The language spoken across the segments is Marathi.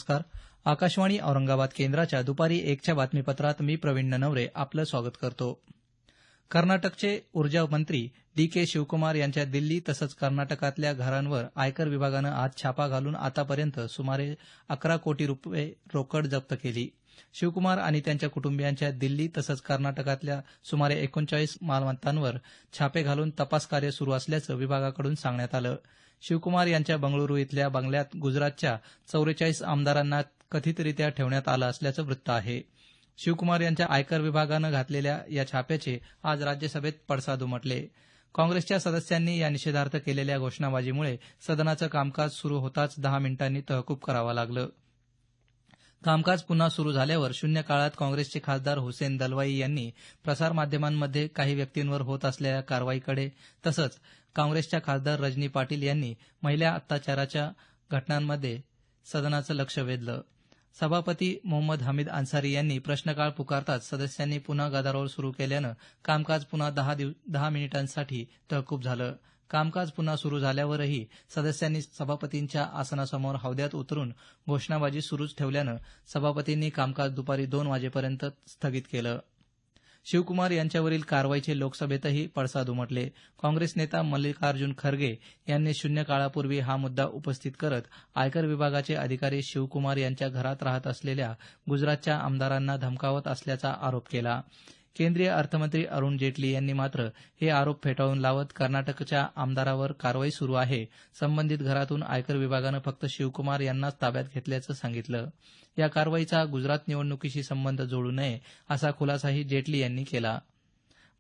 नमस्कार. आकाशवाणी औरंगाबाद केंद्राच्या दुपारी 1च्या बातमीपत्रात मी प्रवीण ननवरे आपलं स्वागत करतो. कर्नाटकचे ऊर्जा मंत्री डी के शिवकुमार यांच्या दिल्ली तसंच कर्नाटकातल्या घरांवर आयकर विभागानं आज छापा घालून आतापर्यंत सुमारे 11 कोटी रुपये रोकड जप्त केली. शिवकुमार आणि त्यांच्या कुटुंबियांच्या दिल्ली तसंच कर्नाटकातल्या सुमारे 39 मालमत्तांवर छापे घालून तपासकार्य सुरू असल्याचं विभागाकडून सांगण्यात आलं. शिवकुमार यांच्या बंगळुरू इथल्या बंगल्यात गुजरातच्या 44 आमदारांना कथितरित्या ठेवण्यात आलं असल्याचं वृत्त आहे. शिवकुमार यांच्या आयकर विभागानं घातलेल्या या छाप्याचे आज राज्यसभेत पडसाद उमटले. काँग्रेसच्या सदस्यांनी या निषेधार्थ केलेल्या घोषणाबाजीमुळे सदनाचं कामकाज सुरू होताच 10 मिनिटांनी तहकूब करावं लागलं. कामकाज पुन्हा सुरू झाल्यावर शून्य काळात काँग्रेसचे खासदार हुसेन दलवाई यांनी प्रसारमाध्यमांमध्ये काही व्यक्तींवर होत असलेल्या कारवाईकडे तसंच काँग्रेसच्या खासदार रजनी पाटील यांनी महिला अत्याचाराच्या घटनांमध्ये सदनाचं लक्ष वेधलं. सभापती मोहम्मद हमीद अन्सारी यांनी प्रश्नकाळ पुकारताच सदस्यांनी पुन्हा गदारोळ सुरू केल्यानं कामकाज पुन्हा 10 मिनिटांसाठी तहकूब झालं. कामकाज पुन्हा सुरू झाल्यावरही सदस्यांनी सभापतींच्या आसनासमोर हौद्यात उतरून घोषणाबाजी सुरूच ठेवल्यानं सभापतींनी कामकाज दुपारी 2 वाजेपर्यंत स्थगित केलं. शिवकुमार यांच्यावरील कारवाईचे लोकसभेतही पडसाद उमटले. काँग्रेस नेता मल्लिकार्जुन खरगे यांनी शून्य काळापूर्वी हा मुद्दा उपस्थित करत आयकर विभागाचे अधिकारी शिवकुमार यांच्या घरात राहत असलेल्या गुजरातच्या आमदारांना धमकावत असल्याचा आरोप केला. केंद्रीय अर्थमंत्री अरुण जेटली यांनी मात्र हे आरोप फेटाळून लावत कर्नाटकच्या आमदारावर कारवाई सुरू आहे. संबंधित घरातून आयकर विभागानं फक्त शिवकुमार यांनाच ताब्यात घेतल्याचं सांगितलं. या कारवाईचा गुजरात निवडणुकीशी संबंध जोडू नये असा खुलासाही जेटली यांनी केला.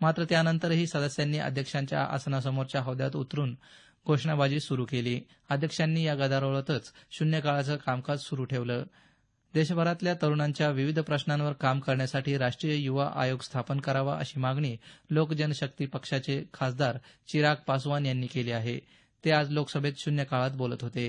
मात्र त्यानंतरही सदस्यांनी अध्यक्षांच्या आसनासमोरच्या हौद्यात उतरून घोषणाबाजी सुरू केली. अध्यक्षांनी या गदारोळातच शून्य काळाचं कामकाज सुरू ठेवलं. देशभरातल्या तरुणांच्या विविध प्रश्नांवर काम करण्यासाठी राष्ट्रीय युवा आयोग स्थापन करावा अशी मागणी लोक जनशक्ती पक्षाचे खासदार चिराग पासवान यांनी केली आहे. ते आज लोकसभेत शून्य काळात बोलत होते.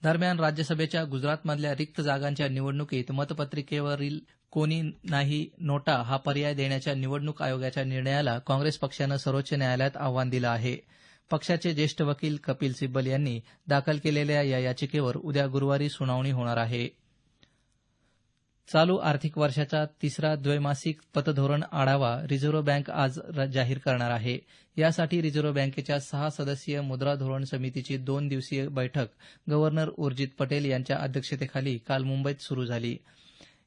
दरम्यान राज्यसभेच्या गुजरातमधल्या रिक्त जागांच्या निवडणुकीत मतपत्रिकेवरील कोणी नाही नोटा हा पर्याय देण्याच्या निवडणूक आयोगाच्या निर्णयाला काँग्रेस पक्षानं सर्वोच्च न्यायालयात आव्हान दिलं आहे. पक्षाचे ज्येष्ठ वकील कपिल सिब्बल यांनी दाखल केलेल्या या याचिकेवर उद्या गुरुवारी सुनावणी होणार आहे. चालू आर्थिक वर्षाचा तिसरा द्वैमासिक पतधोरण आढावा रिझर्व्ह बँक आज जाहीर करणार आहे. यासाठी रिझर्व्ह बँकेच्या 6 सदस्यीय मुद्रा धोरण समितीची 2 दिवसीय बैठक गव्हर्नर उर्जित पटेल यांच्या अध्यक्षतेखाली काल मुंबईत सुरू झाली.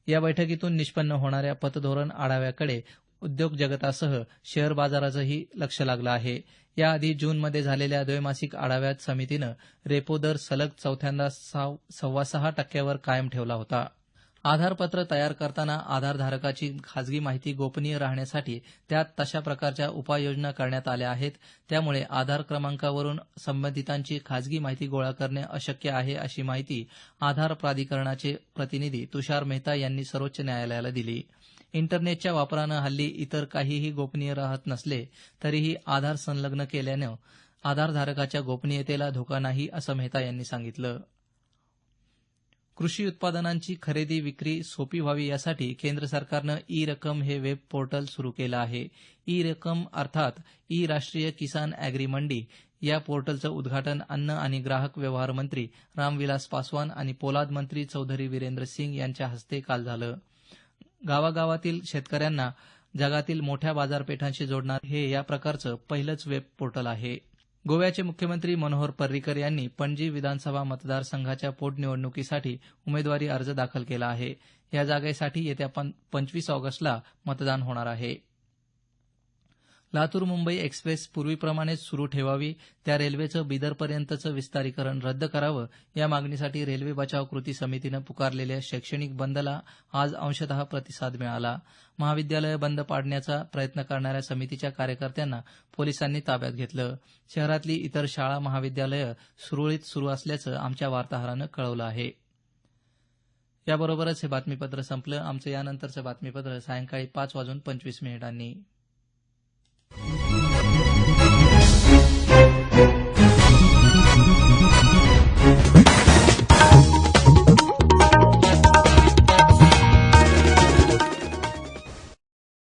या बैठकीतून निष्पन्न होणाऱ्या पतधोरण आढाव्याकडे उद्योग जगतासह शेअर बाजाराचंही लक्ष लागलं आहे. याआधी जूनमध्ये झालेल्या द्वैमासिक आढाव्यात समितीनं रेपो दर सलग चौथ्यांदा 6.25% कायम ठेवला होता. आधारपत्र तयार करताना आधारधारकाची खाजगी माहिती गोपनीय राहण्यासाठी त्यात तशा प्रकारच्या उपाययोजना करण्यात आल्या आहेत. त्यामुळे आधार क्रमांकावरून संबंधितांची खाजगी माहिती गोळा करणे अशक्य आहे अशी माहिती आधार प्राधिकरणाचे प्रतिनिधी तुषार मेहता यांनी सर्वोच्च न्यायालयाला दिली. इंटरनेटच्या वापरानं हल्ली इतर काहीही गोपनीय राहत नसले तरीही आधार संलग्न केल्यानं आधारधारकाच्या गोपनीयतेला धोका नाही असं मेहता यांनी सांगितलं. कृषी उत्पादनांची खरेदी विक्री सोपी व्हावी यासाठी केंद्र सरकारनं ई रकम हे वेब पोर्टल सुरू केलं आहे. ई रकम अर्थात ई राष्ट्रीय किसान अॅग्री मंडी या पोर्टलचं उद्घाटन अन्न आणि ग्राहक व्यवहार मंत्री रामविलास पासवान आणि पोलाद मंत्री चौधरी वीरेंद्र सिंग यांच्या हस्ते काल झालं. गावागावातील शेतकऱ्यांना जगातील मोठ्या बाजारपेठांशी जोडणार हे या प्रकारचं पहिलंच वेब पोर्टल आहे. गोव्याचे मुख्यमंत्री मनोहर पर्रीकर यांनी पणजी विधानसभा मतदारसंघाच्या पोटनिवडणुकीसाठी उमेदवारी अर्ज दाखल केला आहे. या जागेसाठी येत्या 25 ऑगस्टला मतदान होणार आहे. लातूर मुंबई एक्सप्रेस पूर्वीप्रमाणेच सुरू ठेवावी, त्या रेल्वेचं बिदरपर्यंतचं विस्तारीकरण रद्द करावं या मागणीसाठी रेल्वे बचाव कृती समितीनं पुकारलेल्या शैक्षणिक बंदला आज अंशतः प्रतिसाद मिळाला. महाविद्यालय बंद पाडण्याचा प्रयत्न करणाऱ्या समितीच्या कार्यकर्त्यांना पोलिसांनी ताब्यात घेतलं. शहरातली इतर शाळा महाविद्यालयं सुरळीत सुरू असल्याचं आमच्या वार्ताहरानं कळवलं आहे. याबरोबरच हे बातमीपत्र संपलं. आमचं यानंतरचं बातमीपत्र सायंकाळी 5:25 वाजून